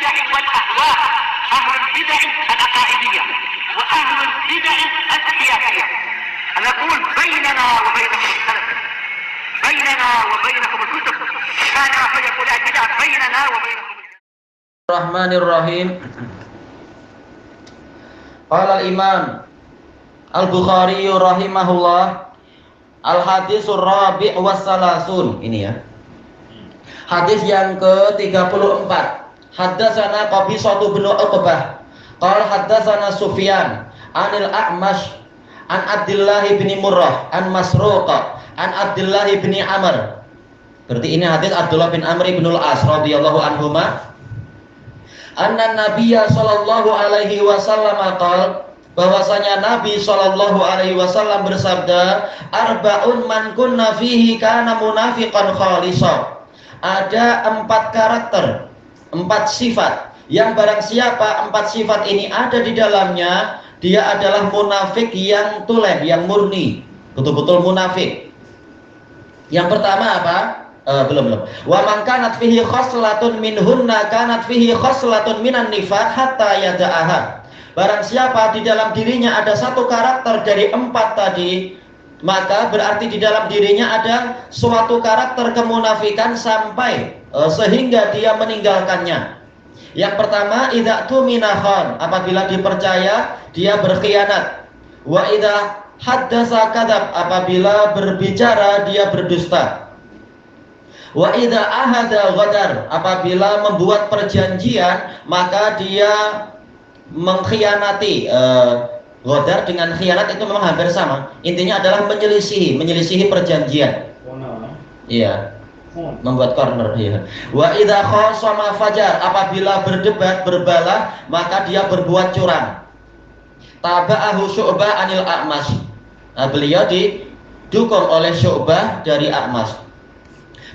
البدع والأهواء، أهل البدع العقائدية وأهل البدع السياسية. نقول بيننا وبينكم السلف، بيننا وبينكم الكتب، كان فيقول البدع بيننا وبينكم. الرحمن الرحيم. قال الإمام Al-Bukhari rahimahullah, al-hadisur rabi' wassalasun. Ini ya, hadis yang ke-34. Haddatsana Qabisah bin Uqbah qala haddatsana Sufyan anil A'mash an Abdullah bin Murrah an Masruq an Abdullah bin Amr. Berarti ini hadis Abdullah bin Amr bin al-As radhiyallahu anhuma, anna Nabiyya sallallahu alaihi wasallam qala, bahwasanya Nabi sallallahu alaihi wasallam bersabda, arba'un man kunna fihi kana munafiqan khalisa. Ada 4 karakter, 4 sifat yang barang siapa 4 sifat ini ada di dalamnya, dia adalah munafik yang tulen, yang murni, betul-betul munafik. Yang pertama apa? Belum. Wa man kanat fihi khoslatun minhunna kanat fihi khoslatun minan nifaq hatta yada'aha. Barang siapa di dalam dirinya ada 1 karakter dari 4 tadi, maka berarti di dalam dirinya ada suatu karakter kemunafikan sampai sehingga dia meninggalkannya. Yang pertama, idza tumina khan, apabila dipercaya dia berkhianat. Wa idza haddasa kadzab, apabila berbicara dia berdusta. Wa idza ahada ghadar, apabila membuat perjanjian maka dia mengkhianati. Ghodar dengan khianat itu memang hampir sama. Intinya adalah menyelisihi perjanjian. Iya. Membuat corner, ya. Wa idza khasama fajar, apabila berdebat berbalah maka dia berbuat curang. Taba'ahu Syu'bah anil A'mash. Beliau didukung oleh Syu'bah dari A'mash.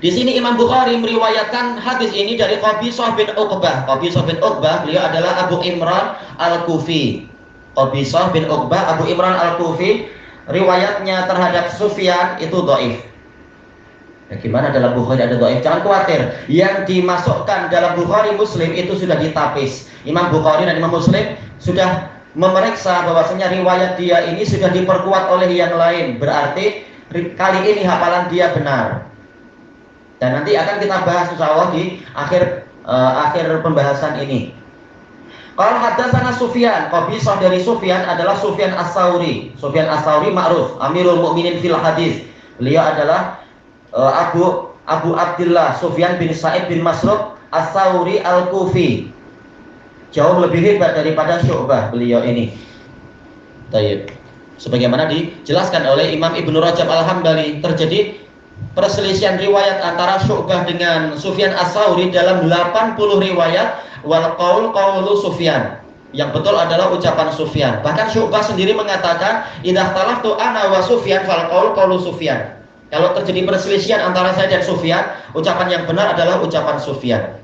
Di sini Imam Bukhari meriwayatkan hadis ini dari Qabisah bin Uqbah. Qabisah bin Uqbah beliau adalah Abu Imran Al-Kufi. Qabisah bin Uqbah Abu Imran Al-Kufi, riwayatnya terhadap Sufyan itu dhaif. Ya, gimana dalam Bukhari ada dhaif? Jangan khawatir. Yang dimasukkan dalam Bukhari Muslim itu sudah ditapis. Imam Bukhari dan Imam Muslim sudah memeriksa bahwasanya riwayat dia ini sudah diperkuat oleh yang lain. Berarti kali ini hafalan dia benar. Dan nanti akan kita bahas insyaallah di akhir pembahasan ini. Qala haddatsana Sufyan, Qabisah dari Sufyan adalah Sufyan Ats-Tsauri. Sufyan Ats-Tsauri ma'ruf Amirul Mukminin fil hadis. Beliau adalah Abu Abdullah Sufyan bin Sa'id bin Masruq Ats-Tsauri Al-Kufi. Jauh lebih hebat daripada Syu'bah beliau ini. Baik. Sebagaimana dijelaskan oleh Imam Ibnu Rajab Al-Hambali, terjadi perselisihan riwayat antara Syu'bah dengan Sufyan Ats-Tsauri dalam 80 riwayat. Wal qaul qaulu Sufyan, yang betul adalah ucapan Sufyan. Bahkan Syu'bah sendiri mengatakan, idza talaftu ana wa Sufyan fal qaul qaulu Sufyan. Kalau terjadi perselisihan antara saya dan Sufyan, ucapan yang benar adalah ucapan Sufyan.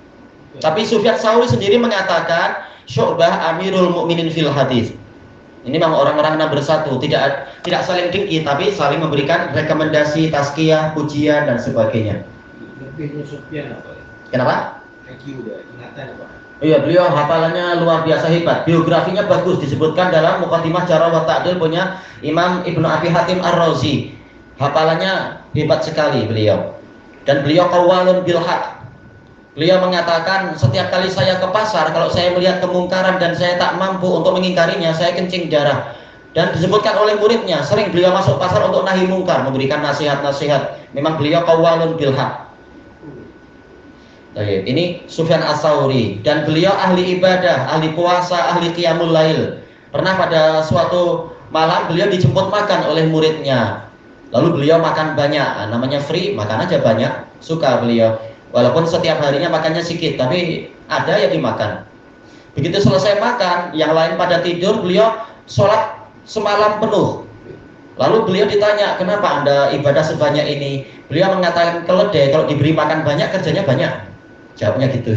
Tapi Sufyan Ats-Tsauri sendiri mengatakan Syu'bah Amirul Mukminin fil hadis. Ini memang orang-orang yang bersatu, tidak saling dengki, tapi saling memberikan rekomendasi, tazkiyah, pujian dan sebagainya. Lebihnya Sufyan apa? Kenapa? IQ udah ingatan apa? Iya, beliau hafalannya luar biasa hebat. Biografinya bagus, disebutkan dalam Muqaddimah Jarh wa Ta'dil punya Imam Ibnu Abi Hatim Ar-Razi. Hafalannya hebat sekali beliau. Dan beliau qawwalun bil haq. Beliau mengatakan, setiap kali saya ke pasar, kalau saya melihat kemungkaran dan saya tak mampu untuk mengingkarinya, saya kencing darah. Dan disebutkan oleh muridnya, sering beliau masuk pasar untuk nahi mungkar, memberikan nasihat-nasihat. Memang beliau qawwalun bil haq. Ini Sufyan Ats-Tsauri, dan beliau ahli ibadah, ahli puasa, ahli qiyamul lail. Pernah pada suatu malam beliau dijemput makan oleh muridnya. Lalu beliau makan banyak, namanya free, makan aja banyak, suka beliau. Walaupun setiap harinya makannya sedikit, tapi ada yang dimakan. Begitu selesai makan, yang lain pada tidur, beliau sholat semalam penuh. Lalu beliau ditanya, kenapa Anda ibadah sebanyak ini? Beliau mengatakan, keledai kalau diberi makan banyak, kerjanya banyak. Jawabnya gitu.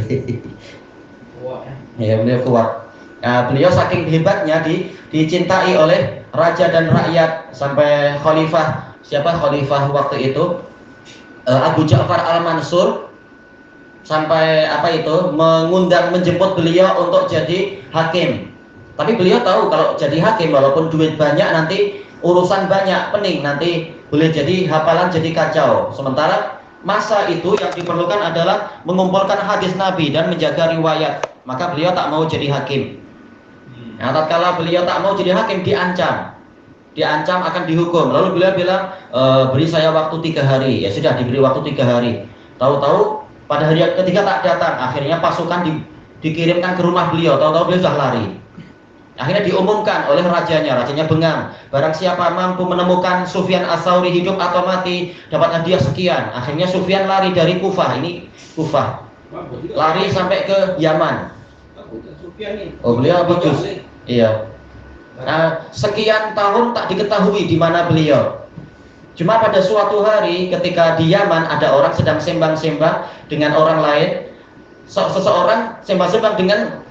Ya, beliau kuat. Nah, beliau saking hebatnya dicintai oleh raja dan rakyat sampai khalifah. Siapa khalifah waktu itu? Abu Ja'far Al-Mansur. sampai mengundang menjemput beliau untuk jadi hakim. Tapi beliau tahu kalau jadi hakim walaupun duit banyak nanti urusan banyak, pening nanti boleh jadi hafalan jadi kacau. Sementara masa itu yang diperlukan adalah mengumpulkan hadis Nabi dan menjaga riwayat. Maka beliau tak mau jadi hakim. Nah, tatkala beliau tak mau jadi hakim diancam akan dihukum. Lalu beliau bilang, beri saya waktu 3 hari. Ya sudah, diberi waktu 3 hari. Tahu-tahu pada hari ketiga tak datang. Akhirnya pasukan dikirimkan ke rumah beliau. Tahu-tahu beliau sudah lari. Akhirnya diumumkan oleh rajanya bengang. Barang siapa mampu menemukan Sufyan Ats-Tsauri hidup atau mati, dapat hadiah sekian. Akhirnya Sufyan lari dari Kufah. Ini Kufah. Lari sampai ke Yaman. Oh, beliau bagus. Iya. Nah, sekian tahun tak diketahui di mana beliau. Cuma pada suatu hari ketika di Yaman ada orang sedang sembang-sembang dengan orang lain. Seseorang sembang-sembang dengan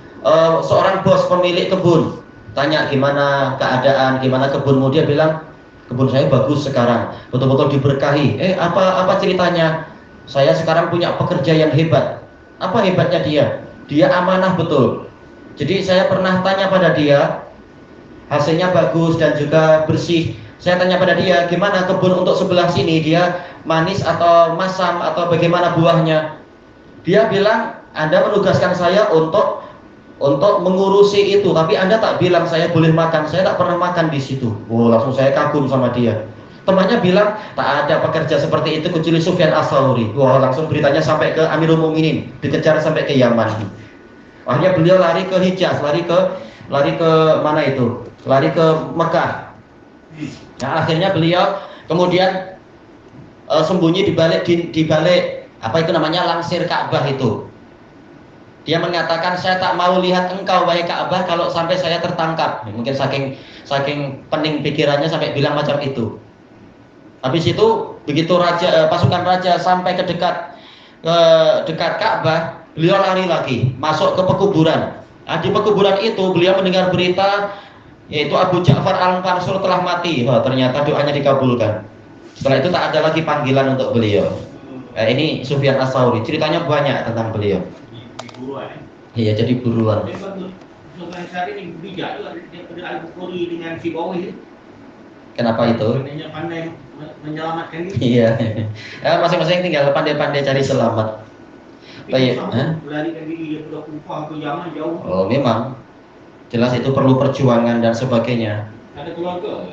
seorang bos pemilik kebun. Tanya gimana keadaan, gimana kebunmu? Dia bilang kebun saya bagus sekarang, betul-betul diberkahi. Apa ceritanya? Saya sekarang punya pekerja yang hebat. Apa hebatnya dia? Dia amanah betul. Jadi saya pernah tanya pada dia, hasilnya bagus dan juga bersih. Saya tanya pada dia, gimana kebun untuk sebelah sini? Dia manis atau masam atau bagaimana buahnya? Dia bilang, Anda menugaskan saya untuk mengurusi itu, tapi Anda tak bilang saya boleh makan. Saya tak pernah makan di situ. Oh, langsung saya kagum sama dia. Temannya bilang tak ada pekerja seperti itu kecuali Sufyan Ats-Tsauri. Wah, langsung beritanya sampai ke Amirul Mukminin, dikejar sampai ke Yaman. Akhirnya beliau lari ke Hijaz, lari ke mana itu? Lari ke Mekah. Nah, akhirnya beliau kemudian sembunyi di balik apa itu namanya langsir Ka'bah itu. Dia mengatakan, saya tak mau lihat engkau wahai Ka'bah kalau sampai saya tertangkap. Mungkin saking pening pikirannya sampai bilang macam itu. Habis itu begitu pasukan raja sampai ke dekat Ka'bah, beliau lari lagi masuk ke pekuburan. Nah, di pekuburan itu beliau mendengar berita yaitu Abu Ja'far Al-Mansur telah mati. Oh, ternyata doanya dikabulkan. Setelah itu tak ada lagi panggilan untuk beliau. Ini Sufyan Ats-Tsauri, ceritanya banyak tentang beliau. Iya, jadi buruan. Kenapa itu? Pandai menyelamatkan diri. Iya. Masing-masing tinggal pandai-pandai cari selamat. Baik, Melarikan diri dari Kufah ke Yaman jauh. Oh, memang. Jelas itu perlu perjuangan dan sebagainya. Ada keluarga.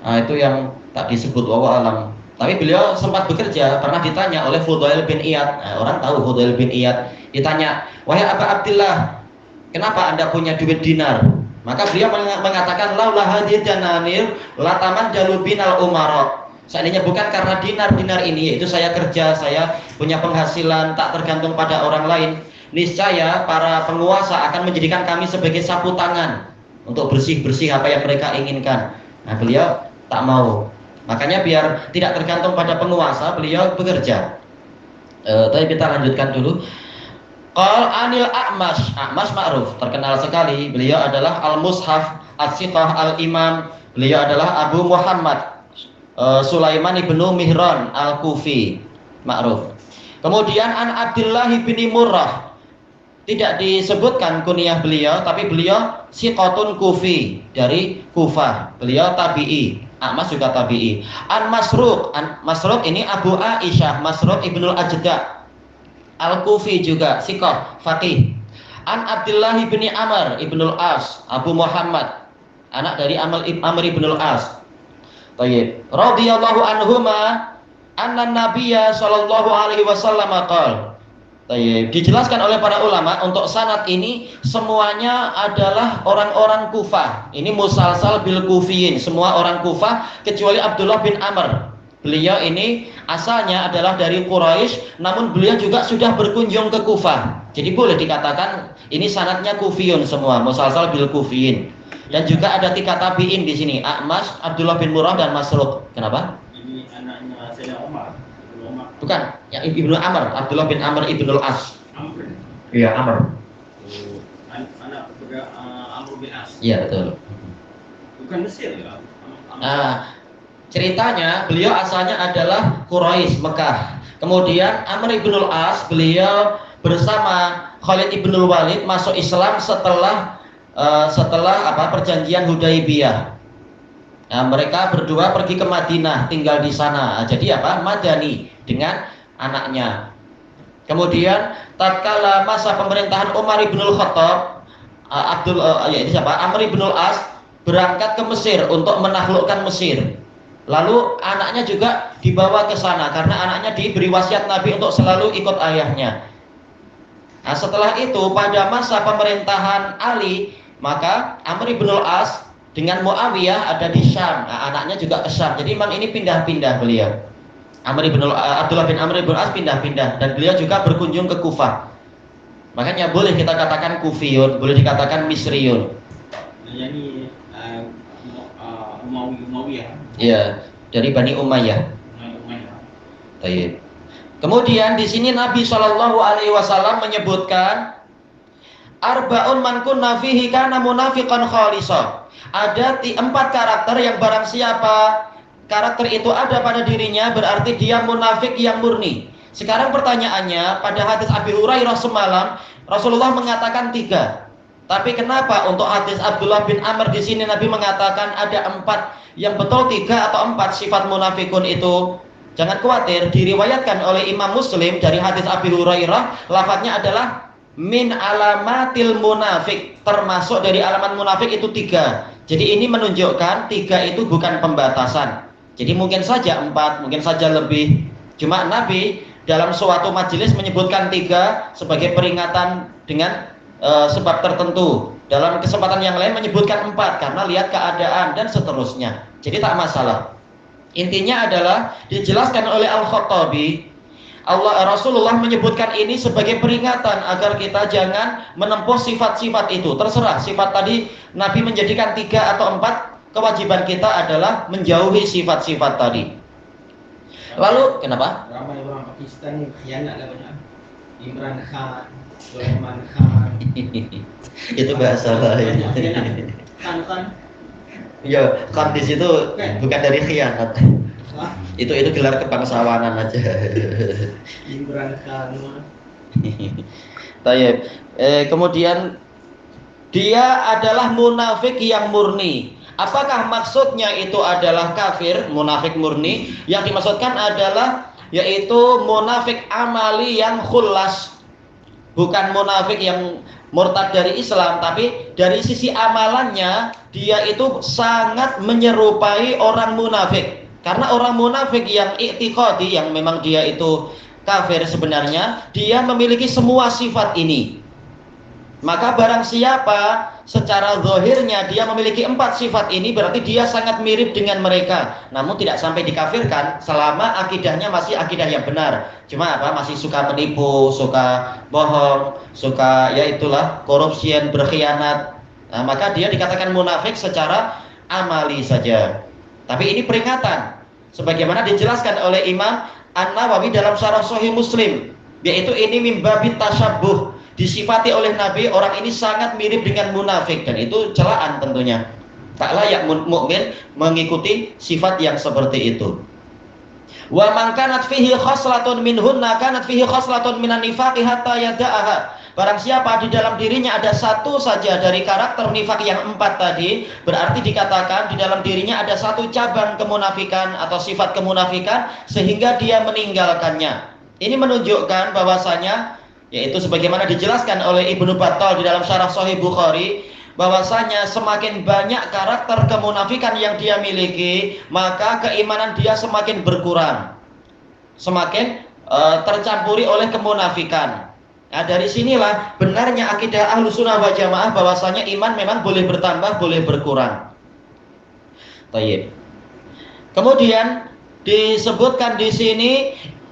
Nah, itu yang tak disebut wallahu alam. Tapi beliau sempat bekerja, pernah ditanya oleh Fudail bin Iyad. Nah, orang tahu Fudail bin Iyad. Ditanya, wahai Aba Abdillah, kenapa Anda punya duit dinar? Maka beliau mengatakan, laula hadhihi dananir lataman jalubinal umarok. Seandainya bukan karena dinar ini, yaitu saya kerja, saya punya penghasilan, tak tergantung pada orang lain, niscaya para penguasa akan menjadikan kami sebagai sapu tangan untuk bersih-bersih apa yang mereka inginkan. Nah, beliau tak mau. Makanya biar tidak tergantung pada penguasa, beliau bekerja. Tapi kita lanjutkan dulu. Qal anil A'mash ma'ruf, terkenal sekali. Beliau adalah Al-Mushaf As-Siqah Al-Imam. Beliau adalah Abu Muhammad Sulaiman ibnu Mihran Al-Kufi, ma'ruf. Kemudian an Abdullah bin Murrah, tidak disebutkan kunyah beliau, tapi beliau Siqatun Kufi, dari Kufah. Beliau tabi'i. A'mash juga tabi'i. An Masruq ini Abu Aisyah Masruq ibnul Ajda Al-Kufi juga Siqah, faqih. An Abdullah bin Amr ibnul As, Abu Muhammad, anak dari Amr ibnul As. Baik. Radhiyallahu anhuma anna Nabiyya sallallahu alaihi wasallam qala. Baik. Dijelaskan oleh para ulama untuk sanad ini semuanya adalah orang-orang Kufah. Ini musalsal bil Kufiyin, semua orang Kufah kecuali Abdullah bin Amr. Beliau ini asalnya adalah dari Quraisy, namun beliau juga sudah berkunjung ke Kufah. Jadi boleh dikatakan ini sanadnya Kufiyun semua, musalsal bil Kufiyin. Dan juga ada 3 tabi'in di sini, A'mash, Abdullah bin Murrah dan Masruq. Kenapa? Ini anaknya Sayyidina Umar. Bukan, yang Ibnu Amr, Abdullah bin Amr ibnul As. Amr. Iya, Amr. Anak kepada Amr bin As. Iya, betul. Bukan Mesir ya? Nah, ceritanya beliau asalnya adalah Quraisy, Mekah. Kemudian Amr ibn al-As, beliau bersama Khalid ibn al-Walid masuk Islam setelah perjanjian Hudaibiyah. Nah, mereka berdua pergi ke Madinah, tinggal di sana. Jadi Madani dengan anaknya. Kemudian tatkala masa pemerintahan Umar ibn al-Khattab, Amr ibn al-As berangkat ke Mesir untuk menaklukkan Mesir. Lalu anaknya juga dibawa ke sana karena anaknya diberi wasiat Nabi untuk selalu ikut ayahnya. Nah, setelah itu pada masa pemerintahan Ali, maka Amr ibn al-As dengan Muawiyah ada di Syam. Nah, anaknya juga ke Syam. Jadi memang ini pindah-pindah beliau. Abdullah bin Amr ibn al-As pindah-pindah dan beliau juga berkunjung ke Kufah. Makanya boleh kita katakan Kufiyun, boleh dikatakan Misriyun. Yani Umayyah. Iya, dari Bani Umayyah. Baik. Kemudian di sini Nabi Shallallahu Alaihi Wasallam menyebutkan Arba'un man kunna fihi kana munafiqan khalisah. Ada 4 karakter yang barang siapa karakter itu ada pada dirinya berarti dia munafik yang murni. Sekarang pertanyaannya, pada hadis Abi Hurairah semalam Rasulullah mengatakan 3. Tapi kenapa untuk hadis Abdullah bin Amr di sini Nabi mengatakan ada 4? Yang betul 3 atau 4 sifat munafikun itu? Jangan khawatir, diriwayatkan oleh Imam Muslim dari hadis Abi Hurairah, lafadznya adalah min alamatil munafik, termasuk dari alamat munafik itu 3. Jadi ini menunjukkan 3 itu bukan pembatasan. Jadi mungkin saja 4, mungkin saja lebih. Cuma Nabi dalam suatu majelis menyebutkan 3 sebagai peringatan dengan sebab tertentu. Dalam kesempatan yang lain menyebutkan 4 karena lihat keadaan dan seterusnya. Jadi tak masalah. Intinya adalah dijelaskan oleh Al-Khattabi, Rasulullah menyebutkan ini sebagai peringatan agar kita jangan menempuh sifat-sifat itu. Terserah sifat tadi Nabi menjadikan 3 atau 4, kewajiban kita adalah menjauhi sifat-sifat tadi. Lalu kenapa? Ramai orang Pakistan khianat lah banyak. Imran Khan, Sulaiman Khan. Itu bahasa lain. Khan. Ya, Khan di situ bukan dari khianat. Itu gelar kebangsawanan aja. Imran Khan. Tayyib. Kemudian dia adalah munafik yang murni. Apakah maksudnya itu adalah kafir, munafik murni? Yang dimaksudkan adalah yaitu munafik amali yang khullas. Bukan munafik yang murtad dari Islam, tapi dari sisi amalannya dia itu sangat menyerupai orang munafik. Karena orang munafik yang i'tiqadi, yang memang dia itu kafir sebenarnya, dia memiliki semua sifat ini. Maka barang siapa secara zahirnya dia memiliki 4 sifat ini, berarti dia sangat mirip dengan mereka. Namun tidak sampai dikafirkan selama akidahnya masih akidah yang benar. Cuma masih suka menipu, suka bohong, suka korupsi, berkhianat. Nah, maka dia dikatakan munafik secara amali saja. Tapi ini peringatan sebagaimana dijelaskan oleh Imam An-Nawawi dalam Syarah Sahih Muslim, yaitu ini mimbabit tasyabbuh, disifati oleh Nabi orang ini sangat mirip dengan munafik, dan itu celaan tentunya. Tak layak mukmin mengikuti sifat yang seperti itu. Wa man kanat fihi khoslatun minhunna kanat fihi khoslatun minan nifaqi hatta yada'aha. Barang siapa di dalam dirinya ada 1 saja dari karakter nifak yang 4 tadi, berarti dikatakan di dalam dirinya ada 1 cabang kemunafikan atau sifat kemunafikan sehingga dia meninggalkannya. Ini menunjukkan bahwasanya, yaitu sebagaimana dijelaskan oleh Ibnu Battal di dalam Syarah Sahih Bukhari, bahwasanya semakin banyak karakter kemunafikan yang dia miliki, maka keimanan dia semakin berkurang, semakin tercampuri oleh kemunafikan. Nah, dari sinilah benarnya akidah Ahlussunnah wal Jamaah bahwasanya iman memang boleh bertambah, boleh berkurang. Tayyib. Kemudian disebutkan di sini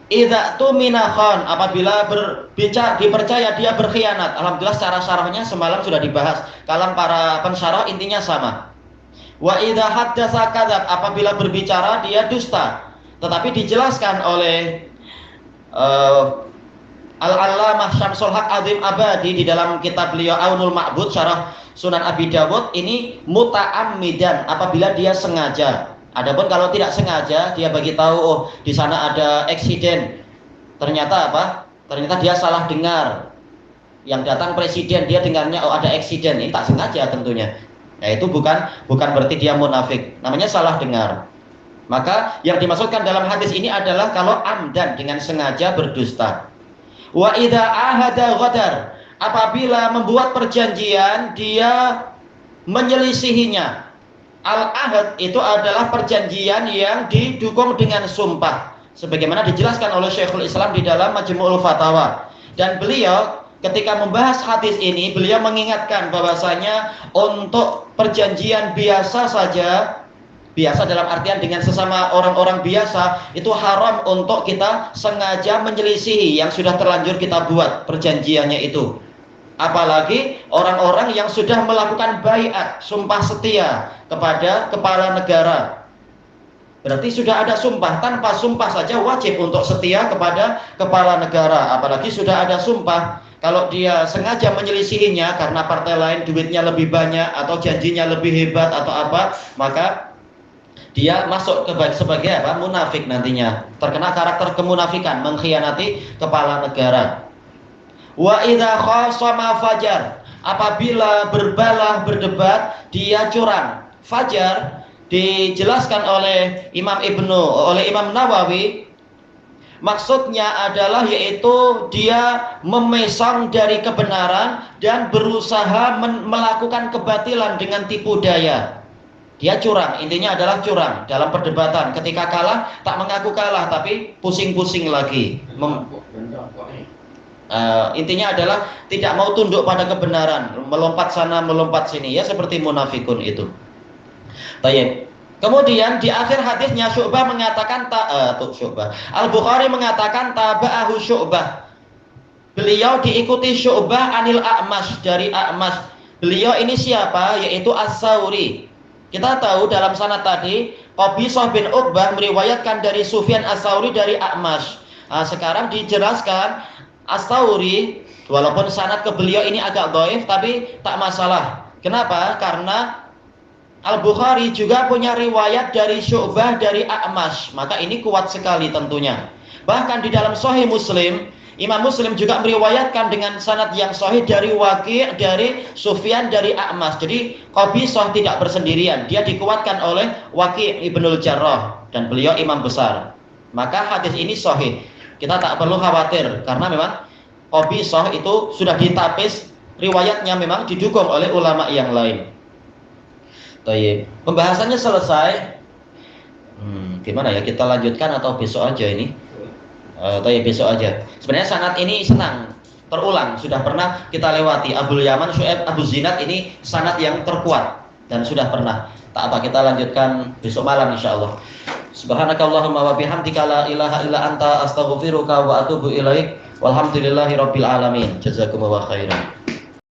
idza tumina khan, apabila dipercaya dia berkhianat. Alhamdulillah secara syarahnya semalam sudah dibahas. Kalam para pensyarah intinya sama. Wa idza haddatsa kadzab, apabila berbicara dia dusta. Tetapi dijelaskan oleh Al-Allamah Syamsul Haq Azim Abadi di dalam kitab beliau Aunul Ma'bud Syarah Sunan Abi Dawud, ini muta'ammidan, apabila dia sengaja. Adapun kalau tidak sengaja, dia bagi tahu di sana ada eksiden, Ternyata apa? Ternyata dia salah dengar. Yang datang presiden, dia dengarnya oh ada eksiden, ini tak sengaja tentunya. Nah itu bukan berarti dia munafik, namanya salah dengar. Maka yang dimaksudkan dalam hadis ini adalah kalau amdan dengan sengaja berdusta. Wa idza ahada ghadar, apabila membuat perjanjian dia menyelisihinya. Al-ahad itu adalah perjanjian yang didukung dengan sumpah, sebagaimana dijelaskan oleh Syekhul Islam di dalam Majmu'ul Fatawa. Dan beliau ketika membahas hadis ini, beliau mengingatkan bahwasanya untuk perjanjian biasa saja, biasa dalam artian dengan sesama orang-orang biasa, itu haram untuk kita sengaja menyelisihi yang sudah terlanjur kita buat perjanjiannya itu. Apalagi orang-orang yang sudah melakukan baiat, sumpah setia kepada kepala negara. Berarti sudah ada sumpah, tanpa sumpah saja wajib untuk setia kepada kepala negara. Apalagi sudah ada sumpah, kalau dia sengaja menyelisihinya karena partai lain duitnya lebih banyak atau janjinya lebih hebat atau apa, maka dia masuk sebagai apa? Munafik nantinya. Terkena karakter kemunafikan, mengkhianati kepala negara. Wa idza khasama fajar, apabila berbalah berdebat dia curang. Fajar dijelaskan oleh Imam Nawawi, maksudnya adalah yaitu dia memesong dari kebenaran dan berusaha melakukan kebatilan dengan tipu daya. Dia curang, intinya adalah curang dalam perdebatan. Ketika kalah tak mengaku kalah tapi pusing-pusing lagi. Intinya adalah tidak mau tunduk pada kebenaran, melompat sana melompat sini, ya seperti munafikun itu. Baik. Kemudian di akhir hadisnya Syu'bah mengatakan Al-Bukhari mengatakan taba'ahu Syu'bah. Beliau diikuti Syu'bah anil A'mash, dari A'mash. Beliau ini siapa? Yaitu As-Sauri. Kita tahu dalam sanad tadi Qabisah bin Uqbah meriwayatkan dari Sufyan As-Sauri dari A'mash. Sekarang dijelaskan As-Sauri, walaupun sanad ke beliau ini agak dhaif tapi tak masalah. Kenapa? Karena Al-Bukhari juga punya riwayat dari Syu'bah dari A'mash, maka ini kuat sekali tentunya. Bahkan di dalam Sahih Muslim, Imam Muslim juga meriwayatkan dengan sanad yang sahih dari Waqi', dari Sufyan, dari A'mash. Jadi Qabisah tidak bersendirian, dia dikuatkan oleh Waqi' Ibnul Jarrah dan beliau imam besar. Maka hadis ini sahih. Kita tak perlu khawatir karena memang Qabisah itu sudah ditapis, riwayatnya memang didukung oleh ulama yang lain. Baik, pembahasannya selesai. Gimana ya, kita lanjutkan atau besok aja ini? Besok aja. Sebenarnya sanad ini senang, terulang, sudah pernah kita lewati. Abul Yaman, Syu'aib, Abu Zinad ini sanad yang terkuat dan sudah pernah. Tak apa, kita lanjutkan besok malam insyaallah. Subhanakallahumma wa bihamdika la ilaha illa anta astaghfiruka wa atubu ilaik. Walhamdulillahirabbil alamin. Jazakumullahu khairan.